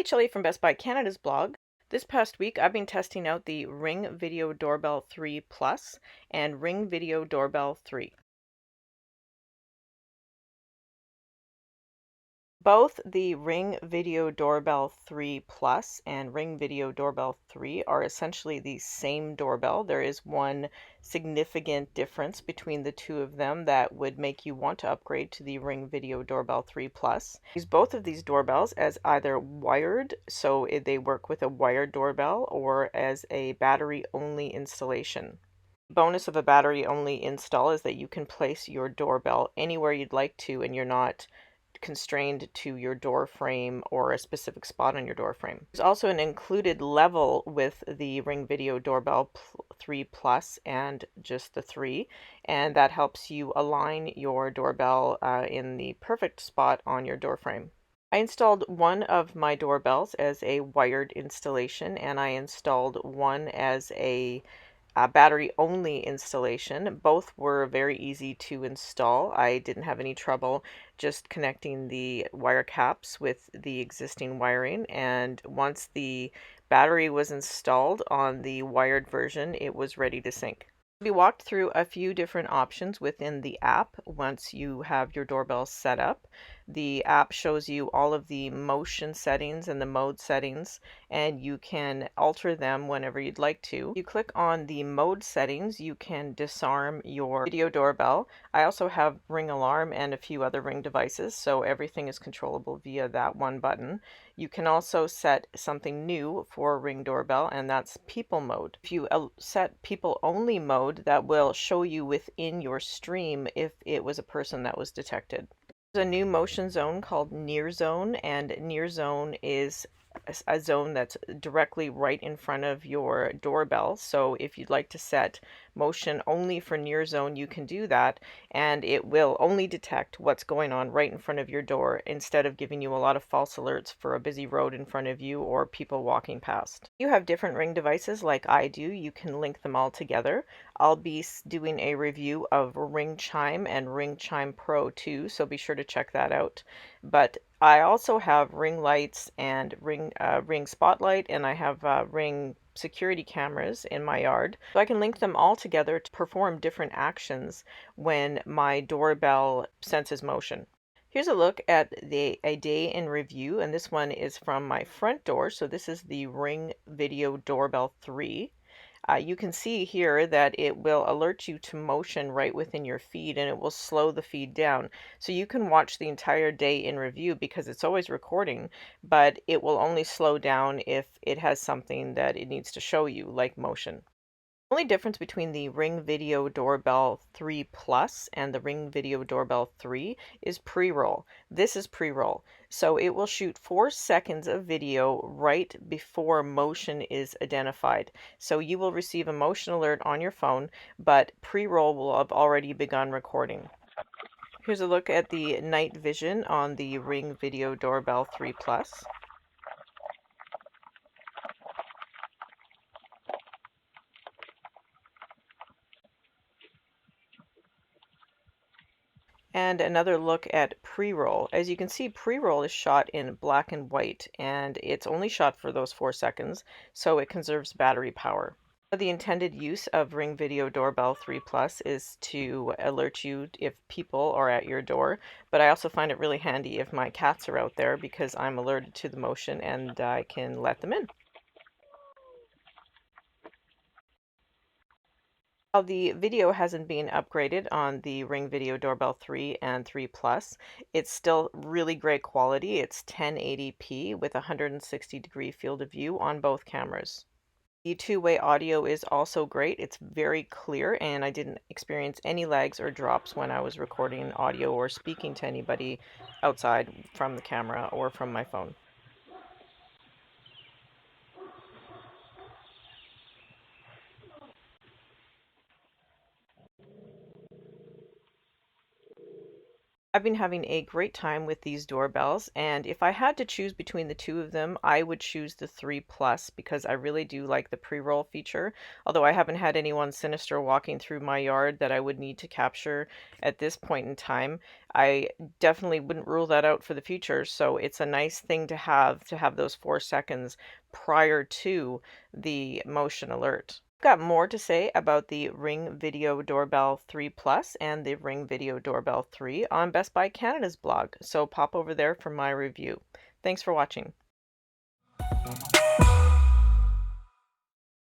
Hey, Chili from Best Buy Canada's blog. This past week, I've been testing out the Ring Video Doorbell 3 Plus and Ring Video Doorbell 3. Both the Ring Video Doorbell 3 Plus and Ring Video Doorbell 3 are essentially the same doorbell. There is one significant difference between the two of them that would make you want to upgrade to the Ring Video Doorbell 3 Plus. Use both of these doorbells as either wired, so they work with a wired doorbell, or as a battery-only installation. Bonus of a battery-only install is that you can place your doorbell anywhere you'd like to, and you're not constrained to your door frame or a specific spot on your door frame. There's also an included level with the Ring Video Doorbell 3 Plus and just the 3, and that helps you align your doorbell in the perfect spot on your door frame. I installed one of my doorbells as a wired installation, and I installed one as a battery only installation. Both were very easy to install. I didn't have any trouble just connecting the wire caps with the existing wiring, and once the battery was installed on the wired version, it was ready to sync. We walked through a few different options within the app once you have your doorbell set up. The app shows you all of the motion settings and the mode settings, and you can alter them whenever you'd like to. You click on the mode settings, you can disarm your video doorbell. I also have Ring Alarm and a few other Ring devices, so everything is controllable via that one button. You can also set something new for Ring Doorbell, and that's people mode. If you set people only mode, that will show you within your stream if it was a person that was detected. There's a new motion zone called Near Zone, and Near Zone is a zone that's directly right in front of your doorbell. So if you'd like to set motion only for near zone, you can do that, and it will only detect what's going on right in front of your door instead of giving you a lot of false alerts for a busy road in front of you or people walking past. You have different Ring devices like I do. You can link them all together. I'll be doing a review of Ring Chime and Ring Chime Pro too, so be sure to check that out. But I also have Ring lights and Ring Spotlight, and I have Ring security cameras in my yard. So I can link them all together to perform different actions when my doorbell senses motion. Here's a look at a day in review, and this one is from my front door. So this is the Ring Video Doorbell 3. You can see here that it will alert you to motion right within your feed, and it will slow the feed down. So you can watch the entire day in review because it's always recording, but it will only slow down if it has something that it needs to show you, like motion. The only difference between the Ring Video Doorbell 3 Plus and the Ring Video Doorbell 3 is pre-roll. This is pre-roll. So it will shoot 4 seconds of video right before motion is identified. So you will receive a motion alert on your phone, but pre-roll will have already begun recording. Here's a look at the night vision on the Ring Video Doorbell 3 Plus. And another look at pre-roll. As you can see, pre-roll is shot in black and white, and it's only shot for those 4 seconds, so it conserves battery power. The intended use of Ring Video Doorbell 3 Plus is to alert you if people are at your door, but I also find it really handy if my cats are out there because I'm alerted to the motion and I can let them in. While the video hasn't been upgraded on the Ring Video Doorbell 3 and 3 Plus, it's still really great quality. It's 1080p with 160-degree field of view on both cameras. The two-way audio is also great. It's very clear, and I didn't experience any lags or drops when I was recording audio or speaking to anybody outside from the camera or from my phone. I've been having a great time with these doorbells, and if I had to choose between the two of them, I would choose the 3 Plus because I really do like the pre-roll feature. Although I haven't had anyone sinister walking through my yard that I would need to capture at this point in time. I definitely wouldn't rule that out for the future, so it's a nice thing to have those 4 seconds prior to the motion alert. Got more to say about the Ring Video Doorbell 3 Plus and the Ring Video Doorbell 3 on Best Buy Canada's blog, so pop over there for my review. Thanks for watching.